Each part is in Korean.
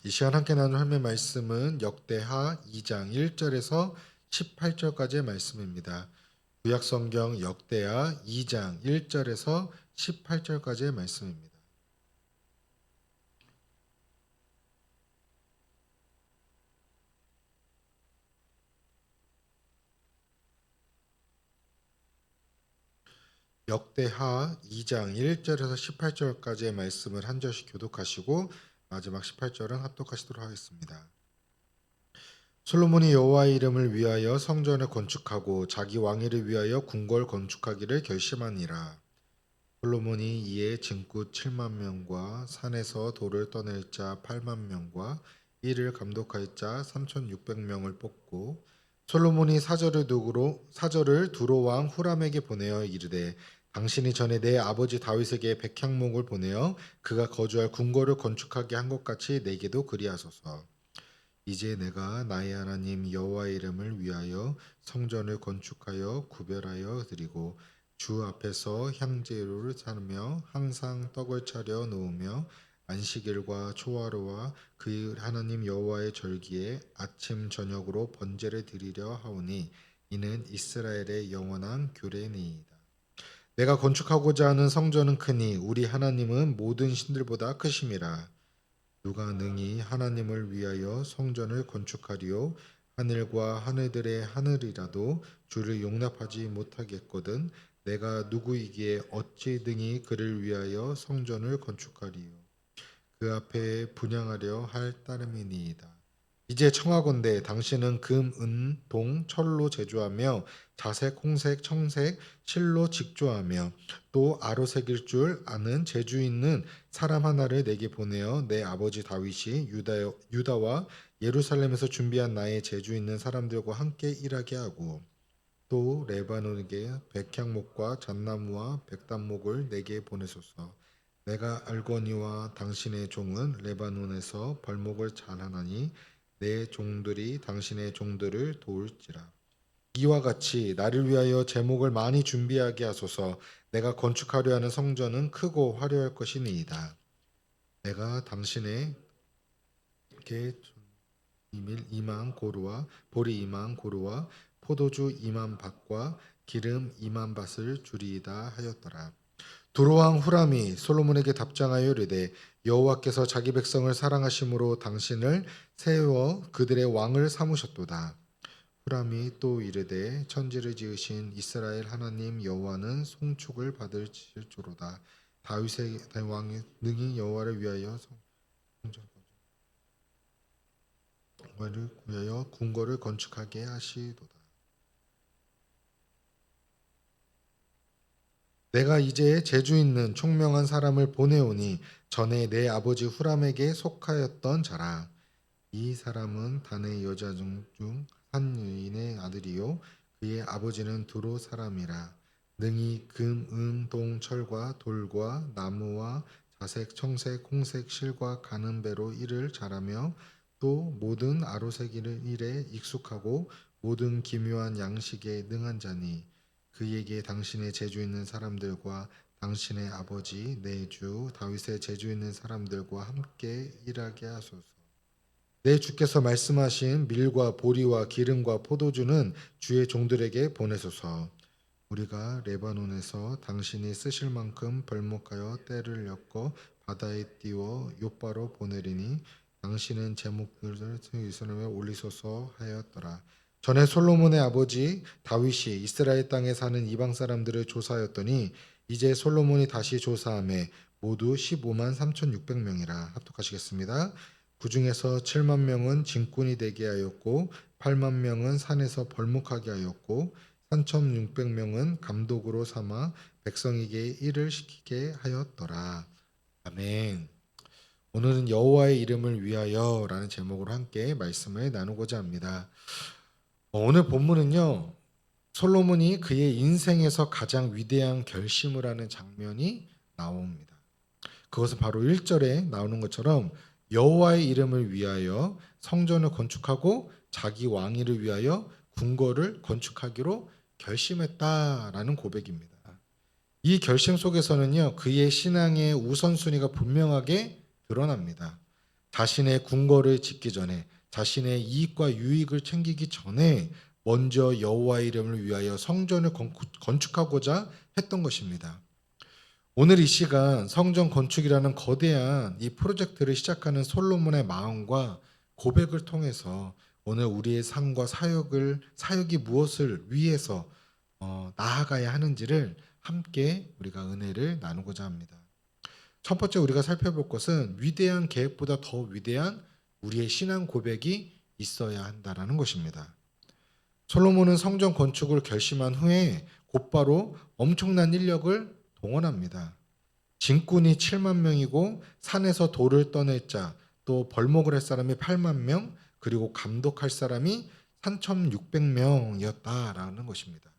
이 시간 함께 나눌 하나님의 말씀은 역대하 2장 1절에서 18절까지의 말씀입니다. 구약성경 역대하 2장 1절에서 18절까지의 말씀입니다. 역대하 2장 1절에서 18절까지의 말씀을 한 절씩 교독하시고 마지막 18절은 합독하시도록 하겠습니다. 솔로몬이 여호와의 이름을 위하여 성전을 건축하고 자기 왕위를 위하여 궁궐 건축하기를 결심하니라. 솔로몬이 이에 진구 7만 명과 산에서 돌을 떠낼 자 8만 명과 이를 감독할 자 3,600명을 뽑고 솔로몬이 사절을 두로 왕 후람에게 보내어 이르되 당신이 전에 내 아버지 다윗에게 백향목을 보내어 그가 거주할 궁궐을 건축하게 한 것 같이 내게도 그리하소서. 이제 내가 나의 하나님 여호와의 이름을 위하여 성전을 건축하여 구별하여 드리고 주 앞에서 향제로를 차며 항상 떡을 차려 놓으며 안식일과 초하루와 그 하나님 여호와의 절기에 아침 저녁으로 번제를 드리려 하오니 이는 이스라엘의 영원한 규례니이다. 내가 건축하고자 하는 성전은 크니 우리 하나님은 모든 신들보다 크심이라. 누가 능히 하나님을 위하여 성전을 건축하리요 하늘과 하늘들의 하늘이라도 주를 용납하지 못하겠거든 내가 누구이기에 어찌 능히 그를 위하여 성전을 건축하리요 그 앞에 분향하려 할 따름이니이다. 이제 청하건대 당신은 금, 은, 동, 철로 제조하며 자색, 홍색, 청색, 실로 직조하며 또 아로색일 줄 아는 재주 있는 사람 하나를 내게 보내어 내 아버지 다윗이 유다와 예루살렘에서 준비한 나의 재주 있는 사람들과 함께 일하게 하고 또 레바논에게 백향목과 잣나무와 백단목을 내게 보내소서. 내가 알거니와 당신의 종은 레바논에서 벌목을 잘하나니 내 종들이 당신의 종들을 도울지라. 이와 같이 나를 위하여 제목을 많이 준비하게 하소서. 내가 건축하려 하는 성전은 크고 화려할 것이니이다. 내가 당신에게 이밀 2만 고루와 보리 2만 고루와 포도주 2만 밭과 기름 2만 밭을 주리이다 하였더라. 두로왕 후람이 솔로몬에게 답장하여 이르되 여호와께서 자기 백성을 사랑하심으로 당신을 세워 그들의 왕을 삼으셨도다. 후람이 또 이르되 천지를 지으신 이스라엘 하나님 여호와는 송축을 받으실지로다. 다윗의 왕이 능히 여호와를 위하여 궁궐을 건축하게 하시도다. 내가 이제 재주 있는 총명한 사람을 보내오니 전에 내 아버지 후람에게 속하였던 자라. 이 사람은 단의 여자 중 한 여인의 아들이요 그의 아버지는 두로 사람이라. 능히 금, 은, 동, 철과 돌과 나무와 자색, 청색, 홍색 실과 가는 배로 일을 잘하며 또 모든 아로색 일에 익숙하고 모든 기묘한 양식에 능한 자니 그에게 당신의 재주 있는 사람들과 당신의 아버지 내 주 다윗의 재주 있는 사람들과 함께 일하게 하소서. 내 주께서 말씀하신 밀과 보리와 기름과 포도주는 주의 종들에게 보내소서. 우리가 레바논에서 당신이 쓰실 만큼 벌목하여 떼를 엮어 바다에 띄워 욥바로 보내리니 당신은 제목들을 이스라엘에 올리소서 하였더라. 전에 솔로몬의 아버지 다윗이 이스라엘 땅에 사는 이방 사람들을 조사하였더니 이제 솔로몬이 다시 조사함에 모두 15만 3,600명이라. 합독하시겠습니다. 그 중에서 7만 명은 진군이 되게 하였고 8만 명은 산에서 벌목하게 하였고 3,600명은 감독으로 삼아 백성에게 일을 시키게 하였더라. 아멘. 오늘은 여호와의 이름을 위하여라는 제목으로 함께 말씀을 나누고자 합니다. 오늘 본문은요. 솔로몬이 그의 인생에서 가장 위대한 결심을 하는 장면이 나옵니다. 그것은 바로 1절에 나오는 것처럼 여호와의 이름을 위하여 성전을 건축하고 자기 왕위를 위하여 궁궐을 건축하기로 결심했다라는 고백입니다. 이 결심 속에서는요, 그의 신앙의 우선순위가 분명하게 드러납니다. 자신의 궁궐을 짓기 전에, 자신의 이익과 유익을 챙기기 전에 먼저 여호와의 이름을 위하여 성전을 건축하고자 했던 것입니다. 오늘 이 시간 성전 건축이라는 거대한 이 프로젝트를 시작하는 솔로몬의 마음과 고백을 통해서 오늘 우리의 삶과 사역이 무엇을 위해서 나아가야 하는지를 함께 우리가 은혜를 나누고자 합니다. 첫 번째 우리가 살펴볼 것은 위대한 계획보다 더 위대한 우리의 신앙 고백이 있어야 한다라는 것입니다. 솔로몬은 성전 건축을 결심한 후에 곧바로 엄청난 인력을 동원합니다. 진군이 7만 명이고 산에서 돌을 떠낼 자, 또 벌목을 할 사람이 8만 명, 그리고 감독할 사람이 3,600명이었다라는 것입니다.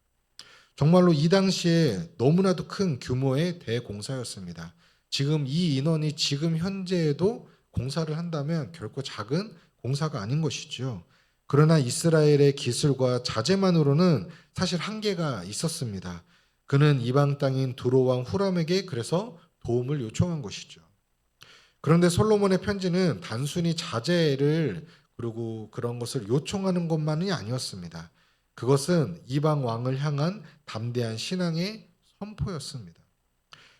정말로 이 당시에 너무나도 큰 규모의 대공사였습니다. 지금 이 인원이 지금 현재에도 공사를 한다면 결코 작은 공사가 아닌 것이죠. 그러나 이스라엘의 기술과 자재만으로는 사실 한계가 있었습니다. 그는 이방 땅인 두로왕 후람에게 그래서 도움을 요청한 것이죠. 그런데 솔로몬의 편지는 단순히 자재를 그리고 그런 것을 요청하는 것만이 아니었습니다. 그것은 이방 왕을 향한 담대한 신앙의 선포였습니다.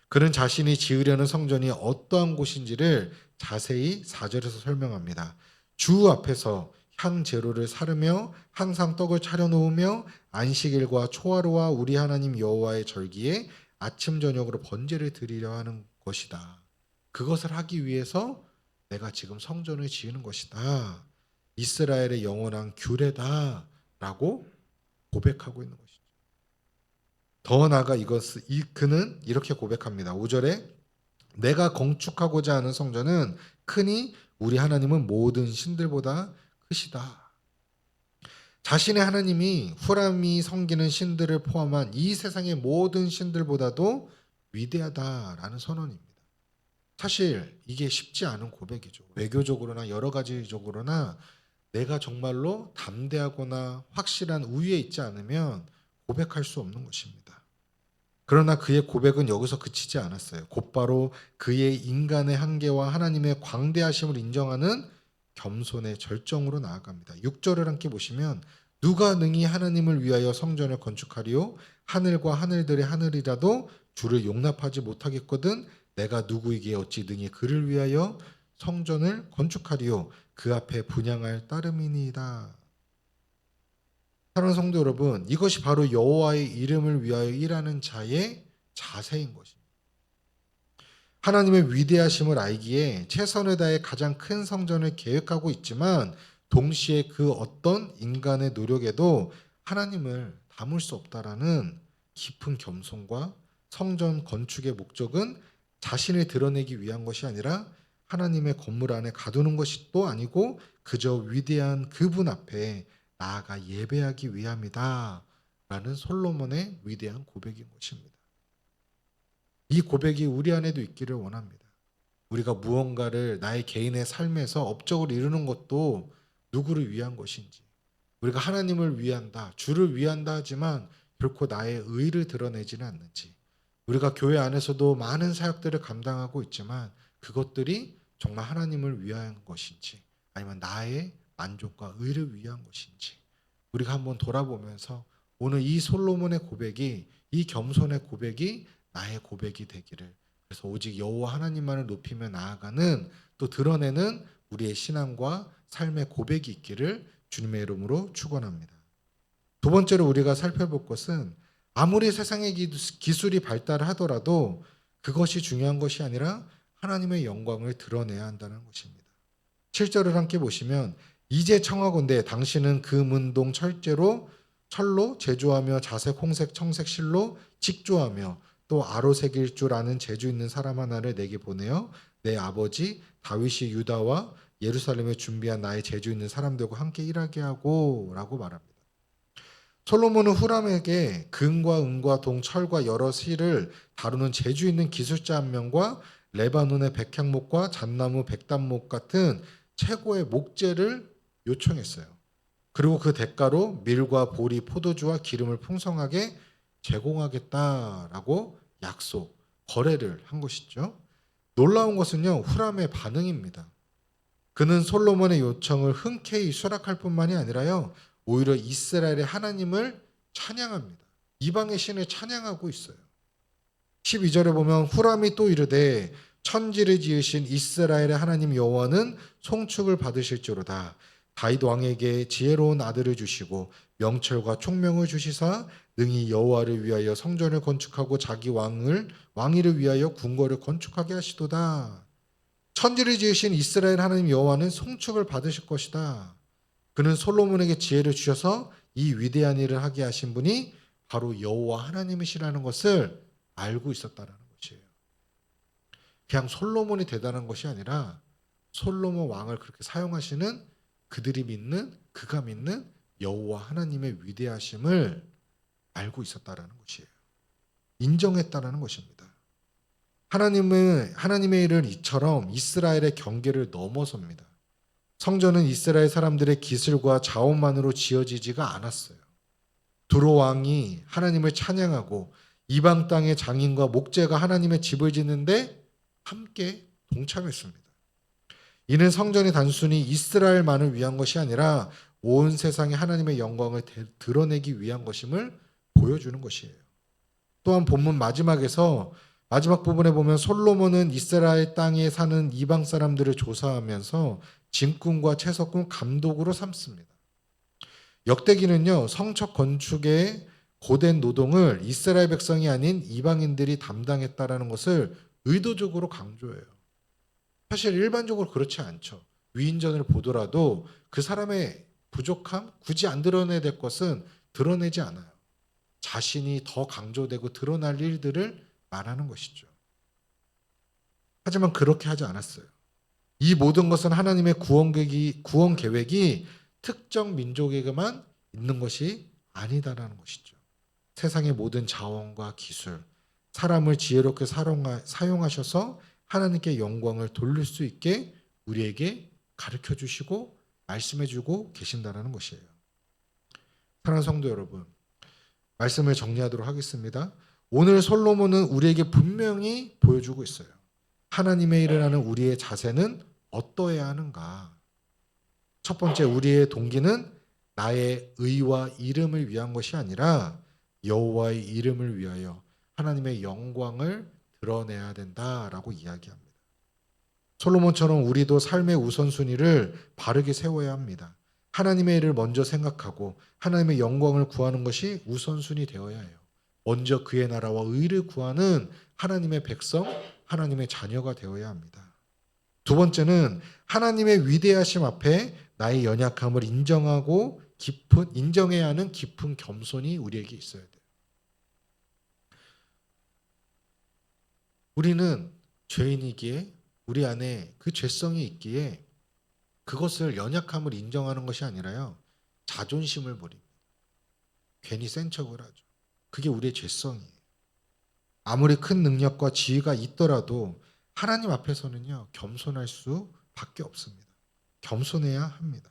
그는 자신이 지으려는 성전이 어떠한 곳인지를 자세히 4절에서 설명합니다. 주 앞에서 향 제로를 사르며 항상 떡을 차려 놓으며 안식일과 초하루와 우리 하나님 여호와의 절기에 아침 저녁으로 번제를 드리려 하는 것이다. 그것을 하기 위해서 내가 지금 성전을 지으는 것이다. 이스라엘의 영원한 규례다라고 고백하고 있는 것이죠. 더 나아가 그는 이렇게 고백합니다. 5절에 내가 건축하고자 하는 성전은 크니 우리 하나님은 모든 신들보다 크시다. 자신의 하나님이 후람이 섬기는 신들을 포함한 이 세상의 모든 신들보다도 위대하다라는 선언입니다. 사실 이게 쉽지 않은 고백이죠. 외교적으로나 여러 가지적으로나 내가 정말로 담대하거나 확실한 우위에 있지 않으면 고백할 수 없는 것입니다. 그러나 그의 고백은 여기서 그치지 않았어요. 곧바로 그의 인간의 한계와 하나님의 광대하심을 인정하는 겸손의 절정으로 나아갑니다. 6절을 함께 보시면 누가 능히 하나님을 위하여 성전을 건축하리요? 하늘과 하늘들의 하늘이라도 주를 용납하지 못하겠거든 내가 누구에게 어찌 능히 그를 위하여 성전을 건축하리요? 그 앞에 분향할 따름이니이다. 사랑하는 성도 여러분, 이것이 바로 여호와의 이름을 위하여 일하는 자의 자세인 것입니다. 하나님의 위대하심을 알기에 최선을 다해 가장 큰 성전을 계획하고 있지만 동시에 그 어떤 인간의 노력에도 하나님을 담을 수 없다라는 깊은 겸손과 성전 건축의 목적은 자신을 드러내기 위한 것이 아니라 하나님의 건물 안에 가두는 것이 또 아니고 그저 위대한 그분 앞에 나아가 예배하기 위함이다 라는 솔로몬의 위대한 고백인 것입니다. 이 고백이 우리 안에도 있기를 원합니다. 우리가 무언가를 나의 개인의 삶에서 업적을 이루는 것도 누구를 위한 것인지, 우리가 하나님을 위한다, 주를 위한다 하지만 결코 나의 의를 드러내지는 않는지, 우리가 교회 안에서도 많은 사역들을 감당하고 있지만 그것들이 정말 하나님을 위한 것인지 아니면 나의 만족과 의를 위한 것인지 우리가 한번 돌아보면서 오늘 이 솔로몬의 고백이 이 겸손의 고백이 나의 고백이 되기를 그래서 오직 여호와 하나님만을 높이며 나아가는 또 드러내는 우리의 신앙과 삶의 고백이 있기를 주님의 이름으로 축원합니다. 두 번째로 우리가 살펴볼 것은 아무리 세상의 기술이 발달하더라도 그것이 중요한 것이 아니라 하나님의 영광을 드러내야 한다는 것입니다. 7절을 함께 보시면 이제 청하건대 당신은 금은동 철로 제조하며 자색 홍색 청색 실로 직조하며 또 아로색일 줄 아는 재주 있는 사람 하나를 내게 보내어 내 아버지 다윗이 유다와 예루살렘에 준비한 나의 재주 있는 사람들과 함께 일하게 하고 라고 말합니다. 솔로몬은 후람에게 금과 은과 동, 철과 여러 실을 다루는 재주 있는 기술자 한 명과 레바논의 백향목과 잣나무, 백단목 같은 최고의 목재를 요청했어요. 그리고 그 대가로 밀과 보리, 포도주와 기름을 풍성하게 제공하겠다라고 거래를 한 것이죠. 놀라운 것은요, 후람의 반응입니다. 그는 솔로몬의 요청을 흔쾌히 수락할 뿐만이 아니라요. 오히려 이스라엘의 하나님을 찬양합니다. 이방의 신을 찬양하고 있어요. 12절에 보면 후람이 또 이르되 천지를 지으신 이스라엘의 하나님 여호와는 송축을 받으실지로다. 다윗 왕에게 지혜로운 아들을 주시고 명철과 총명을 주시사 능히 여호와를 위하여 성전을 건축하고 자기 왕위를 위하여 궁궐을 건축하게 하시도다. 천지를 지으신 이스라엘 하나님 여호와는 송축을 받으실 것이다. 그는 솔로몬에게 지혜를 주셔서 이 위대한 일을 하게 하신 분이 바로 여호와 하나님이시라는 것을 알고 있었다라는 것이에요. 그냥 솔로몬이 대단한 것이 아니라 솔로몬 왕을 그렇게 사용하시는 그가 믿는 여호와 하나님의 위대하심을 알고 있었다라는 것이에요. 인정했다라는 것입니다. 하나님의 일은 이처럼 이스라엘의 경계를 넘어섭니다. 성전은 이스라엘 사람들의 기술과 자원만으로 지어지지가 않았어요. 두로 왕이 하나님을 찬양하고 이방 땅의 장인과 목재가 하나님의 집을 짓는데 함께 동참했습니다. 이는 성전이 단순히 이스라엘만을 위한 것이 아니라 온 세상에 하나님의 영광을 드러내기 위한 것임을 보여주는 것이에요. 또한 본문 마지막 부분에 보면 솔로몬은 이스라엘 땅에 사는 이방 사람들을 조사하면서 진군과 채석군 감독으로 삼습니다. 역대기는요, 성척 건축의 고된 노동을 이스라엘 백성이 아닌 이방인들이 담당했다라는 것을 의도적으로 강조해요. 사실 일반적으로 그렇지 않죠. 위인전을 보더라도 그 사람의 부족함, 굳이 안 드러내야 될 것은 드러내지 않아요. 자신이 더 강조되고 드러날 일들을 말하는 것이죠. 하지만 그렇게 하지 않았어요. 이 모든 것은 하나님의 구원 계획이 특정 민족에게만 있는 것이 아니다라는 것이죠. 세상의 모든 자원과 기술, 사람을 지혜롭게 사용하셔서 하나님께 영광을 돌릴 수 있게 우리에게 가르쳐 주시고 말씀해 주고 계신다라는 것이에요. 사랑하는 성도 여러분, 말씀을 정리하도록 하겠습니다. 오늘 솔로몬은 우리에게 분명히 보여주고 있어요. 하나님의 일을 하는 우리의 자세는 어떠해야 하는가? 첫 번째, 우리의 동기는 나의 의와 이름을 위한 것이 아니라 여호와의 이름을 위하여 하나님의 영광을 드러내야 된다라고 이야기합니다. 솔로몬처럼 우리도 삶의 우선순위를 바르게 세워야 합니다. 하나님의 일을 먼저 생각하고 하나님의 영광을 구하는 것이 우선순위 되어야 해요. 먼저 그의 나라와 의를 구하는 하나님의 백성, 하나님의 자녀가 되어야 합니다. 두 번째는 하나님의 위대하심 앞에 나의 연약함을 인정해야 하는 깊은 겸손이 우리에게 있어야 돼요. 우리는 죄인이기에 우리 안에 그 죄성이 있기에 그것을 연약함을 인정하는 것이 아니라요. 자존심을 버립니다. 괜히 센 척을 하죠. 그게 우리의 죄성이에요. 아무리 큰 능력과 지위가 있더라도 하나님 앞에서는요. 겸손할 수밖에 없습니다. 겸손해야 합니다.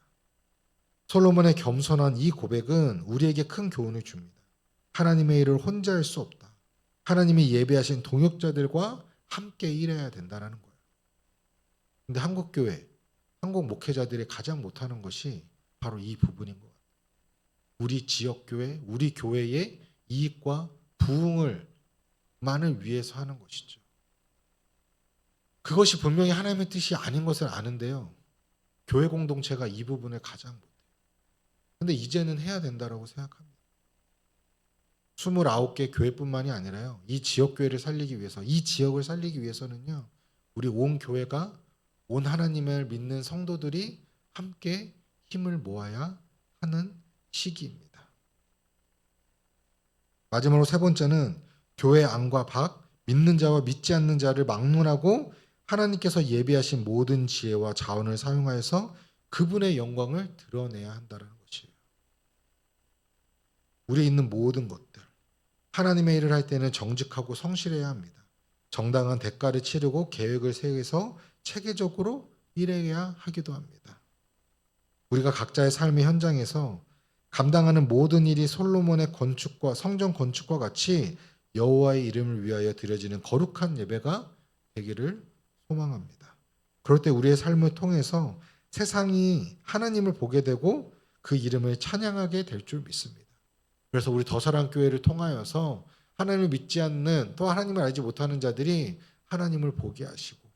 솔로몬의 겸손한 이 고백은 우리에게 큰 교훈을 줍니다. 하나님의 일을 혼자 할 수 없다. 하나님이 예배하신 동역자들과 함께 일해야 된다는 거예요. 근데 한국 목회자들이 가장 못하는 것이 바로 이 부분인 것 같아요. 우리 지역교회, 우리 교회의 이익과 부흥만을 위해서 하는 것이죠. 그것이 분명히 하나님의 뜻이 아닌 것을 아는데요. 교회 공동체가 이 부분을 가장 못해요. 근데 이제는 해야 된다라고 생각합니다. 29개 교회뿐만이 아니라요. 이 지역교회를 살리기 위해서, 이 지역을 살리기 위해서는요. 우리 온 교회가, 온 하나님을 믿는 성도들이 함께 힘을 모아야 하는 시기입니다. 마지막으로 세 번째는 교회 안과 밖, 믿는 자와 믿지 않는 자를 막론하고 하나님께서 예비하신 모든 지혜와 자원을 사용하여서 그분의 영광을 드러내야 한다는 것이에요. 우리에 있는 모든 것들, 하나님의 일을 할 때는 정직하고 성실해야 합니다. 정당한 대가를 치르고 계획을 세워서 체계적으로 일해야 하기도 합니다. 우리가 각자의 삶의 현장에서 감당하는 모든 일이 솔로몬의 성전 건축과 같이 여호와의 이름을 위하여 드려지는 거룩한 예배가 되기를 소망합니다. 그럴 때 우리의 삶을 통해서 세상이 하나님을 보게 되고 그 이름을 찬양하게 될 줄 믿습니다. 그래서 우리 더사랑교회를 통하여서 하나님을 믿지 않는 또 하나님을 알지 못하는 자들이 하나님을 보게 하시고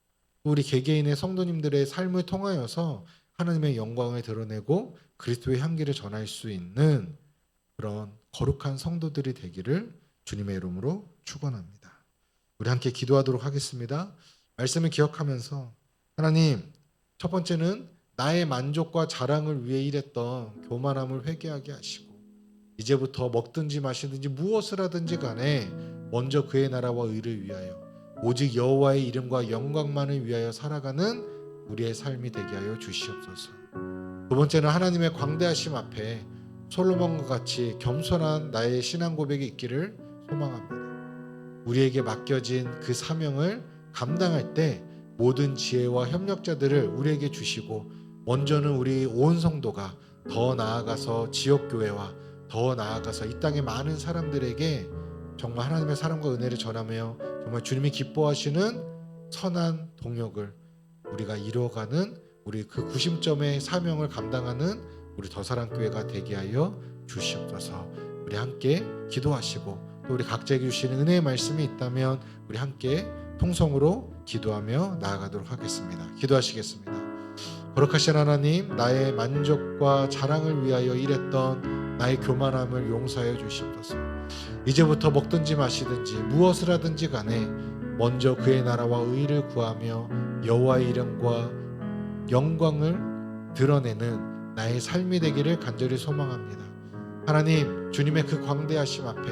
또 우리 개개인의 성도님들의 삶을 통하여서 하나님의 영광을 드러내고 그리스도의 향기를 전할 수 있는 그런 거룩한 성도들이 되기를 주님의 이름으로 축원합니다. 우리 함께 기도하도록 하겠습니다. 말씀을 기억하면서 하나님, 첫 번째는 나의 만족과 자랑을 위해 일했던 교만함을 회개하게 하시고 이제부터 먹든지 마시든지 무엇을 하든지 간에 먼저 그의 나라와 의를 위하여 오직 여호와의 이름과 영광만을 위하여 살아가는 우리의 삶이 되게 하여 주시옵소서. 두 번째는 하나님의 광대하심 앞에 솔로몬과 같이 겸손한 나의 신앙 고백이 있기를 소망합니다. 우리에게 맡겨진 그 사명을 감당할 때 모든 지혜와 협력자들을 우리에게 주시고 먼저는 우리 온 성도가 더 나아가서 지역교회와 더 나아가서 이 땅의 많은 사람들에게 정말 하나님의 사랑과 은혜를 전하며 정말 주님이 기뻐하시는 선한 동역을 우리가 이루어가는 우리 그 구심점의 사명을 감당하는 우리 더사랑교회가 되게 하여 주시옵소서. 우리 함께 기도하시고 또 우리 각자에게 주시는 은혜의 말씀이 있다면 우리 함께 통성으로 기도하며 나아가도록 하겠습니다. 기도하시겠습니다. 거룩하신 하나님, 나의 만족과 자랑을 위하여 일했던 나의 교만함을 용서하여 주시옵소서. 이제부터 먹든지 마시든지 무엇을 하든지 간에 먼저 그의 나라와 의를 구하며 여호와의 이름과 영광을 드러내는 나의 삶이 되기를 간절히 소망합니다. 하나님, 주님의 그 광대하심 앞에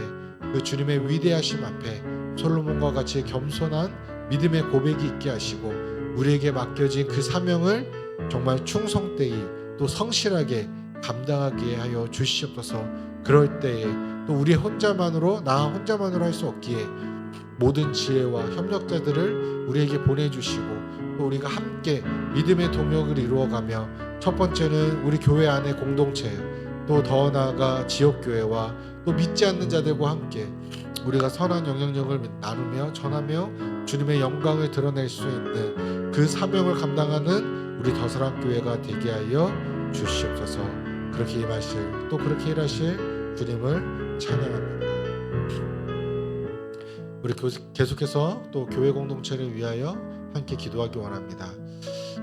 그 주님의 위대하심 앞에 솔로몬과 같이 겸손한 믿음의 고백이 있게 하시고 우리에게 맡겨진 그 사명을 정말 충성되이 또 성실하게 감당하게 하여 주시옵소서. 그럴 때에 또 우리 혼자만으로 나 혼자만으로 할 수 없기에 모든 지혜와 협력자들을 우리에게 보내주시고 또 우리가 함께 믿음의 동역을 이루어가며 첫 번째는 우리 교회 안의 공동체 또 더 나아가 지역교회와 또 믿지 않는 자들과 함께 우리가 선한 영향력을 나누며 전하며 주님의 영광을 드러낼 수 있는 그 사명을 감당하는 우리 더사랑교회가 되게 하여 주시옵소서. 그렇게 임하실 또 그렇게 일하실 주님을 찬양합니다. 우리 계속해서 또 교회 공동체를 위하여 함께 기도하기 원합니다.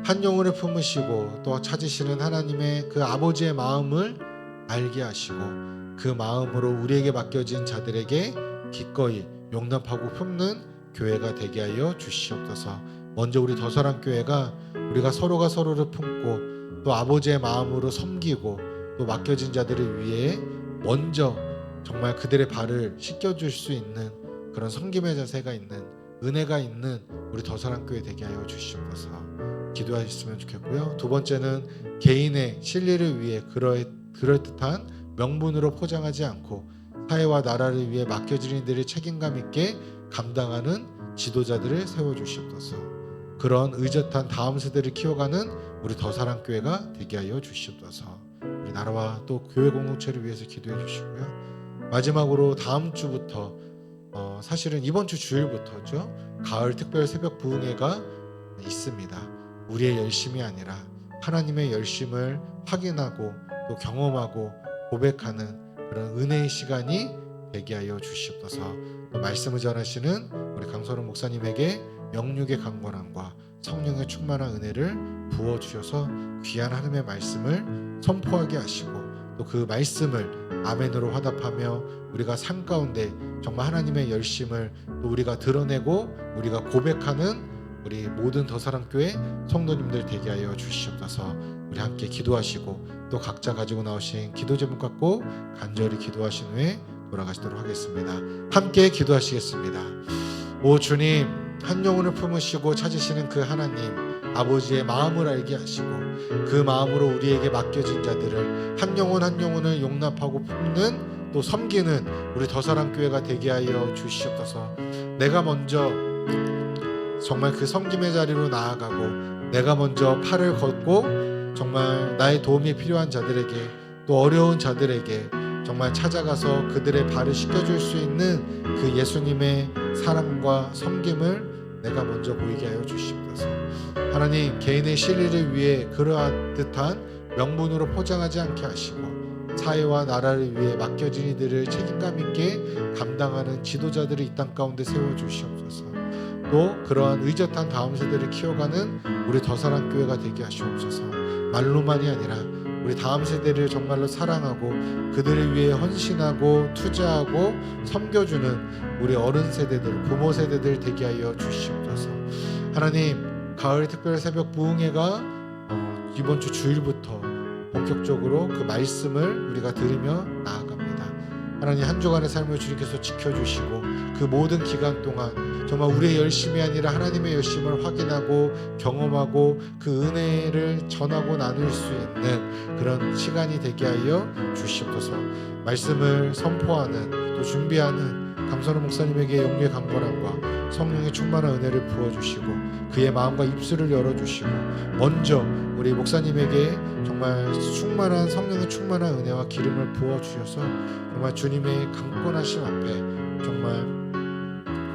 한 영혼을 품으시고 또 찾으시는 하나님의 그 아버지의 마음을 알게 하시고 그 마음으로 우리에게 맡겨진 자들에게 기꺼이 용납하고 품는 교회가 되게 하여 주시옵소서. 먼저 우리 더사랑교회가 우리가 서로가 서로를 품고 또 아버지의 마음으로 섬기고 또 맡겨진 자들을 위해 먼저 정말 그들의 발을 씻겨줄 수 있는 그런 섬김의 자세가 있는 은혜가 있는 우리 더사랑교회 되게 하여 주시옵소서. 기도하셨으면 좋겠고요. 두 번째는 개인의 진리를 위해 그럴듯한 명분으로 포장하지 않고 사회와 나라를 위해 맡겨진 이들을 책임감 있게 감당하는 지도자들을 세워주시옵소서. 그런 의젓한 다음 세대를 키워가는 우리 더사랑교회가 되게 하여 주시옵소서. 우리 나라와 또 교회 공동체를 위해서 기도해 주시고요. 마지막으로 다음 주부터 사실은 이번 주 주일부터죠. 가을 특별 새벽 부흥회가 있습니다. 우리의 열심이 아니라 하나님의 열심을 확인하고 또 경험하고 고백하는 그런 은혜의 시간이 되게 하여 주시옵소서. 말씀을 전하시는 우리 강선우 목사님에게 영육의 강건함과 성령의 충만한 은혜를 부어주셔서 귀한 하나님의 말씀을 선포하게 하시고 또 그 말씀을 아멘으로 화답하며 우리가 삶 가운데 정말 하나님의 열심을 또 우리가 드러내고 우리가 고백하는 우리 모든 더사랑교회 성도님들 되게 하여 주시옵소서. 우리 함께 기도하시고 또 각자 가지고 나오신 기도 제목 갖고 간절히 기도하신 후에 돌아가시도록 하겠습니다. 함께 기도하시겠습니다. 오 주님, 한 영혼을 품으시고 찾으시는 그 하나님 아버지의 마음을 알게 하시고 그 마음으로 우리에게 맡겨진 자들을 한 영혼 한 영혼을 용납하고 품는 또 섬기는 우리 더사랑교회가 되게 하여 주시옵소서. 내가 먼저 정말 그 섬김의 자리로 나아가고 내가 먼저 팔을 걷고 정말 나의 도움이 필요한 자들에게 또 어려운 자들에게 정말 찾아가서 그들의 발을 씻겨줄 수 있는 그 예수님의 사랑과 섬김을 내가 먼저 보이게 하여 주시옵소서. 하나님, 개인의 실리를 위해 그러한 명분으로 포장하지 않게 하시고 사회와 나라를 위해 맡겨진 이들을 책임감 있게 감당하는 지도자들을 이 땅 가운데 세워주시옵소서. 또 그러한 의젓한 다음 세대를 키워가는 우리 더사랑교회가 되게 하시옵소서. 말로만이 아니라 우리 다음 세대를 정말로 사랑하고 그들을 위해 헌신하고 투자하고 섬겨주는 우리 어른 세대들, 부모 세대들 되게 하여 주시옵소서. 하나님, 가을 특별 새벽 부흥회가 이번 주 주일부터 본격적으로 그 말씀을 우리가 들으며 나아갑니다. 하나님, 한 주간의 삶을 주님께서 지켜주시고 그 모든 기간 동안 정말 우리의 열심이 아니라 하나님의 열심을 확인하고 경험하고 그 은혜를 전하고 나눌 수 있는 그런 시간이 되게 하여 주시옵소서. 말씀을 선포하는 또 준비하는 강선우 목사님에게 영류의 강건함과 성령의 충만한 은혜를 부어주시고 그의 마음과 입술을 열어주시고 먼저 우리 목사님에게 정말 충만한 성령의 충만한 은혜와 기름을 부어주셔서 정말 주님의 강건하심 앞에 정말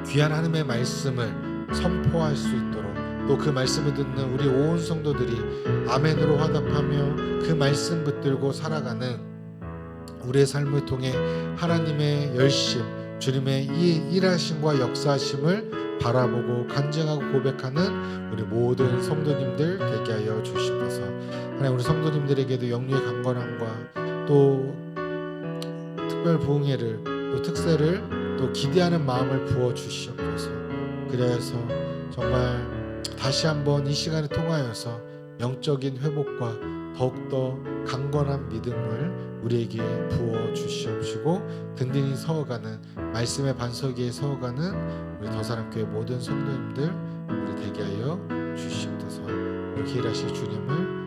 귀한 하나님의 말씀을 선포할 수 있도록 또 그 말씀을 듣는 우리 온 성도들이 아멘으로 화답하며 그 말씀 붙들고 살아가는 우리의 삶을 통해 하나님의 열심, 주님의 이 일하심과 역사하심을 바라보고 간증하고 고백하는 우리 모든 성도님들 되게 하여 주시옵소서. 하나님, 우리 성도님들에게도 영류의 강건함과 또 특별 부흥회를 또 특세를 또 기대하는 마음을 부어 주시옵소서. 그래서 정말 다시 한번 이 시간을 통하여서 영적인 회복과 더욱더 강건한 믿음을 우리에게 부어 주시옵시고 든든히 서어가는 말씀의 반석 위에 서어가는 우리 더사랑교회 모든 성도님들 우리 되게 하여 주시옵소서. 이렇게 일하실 주님을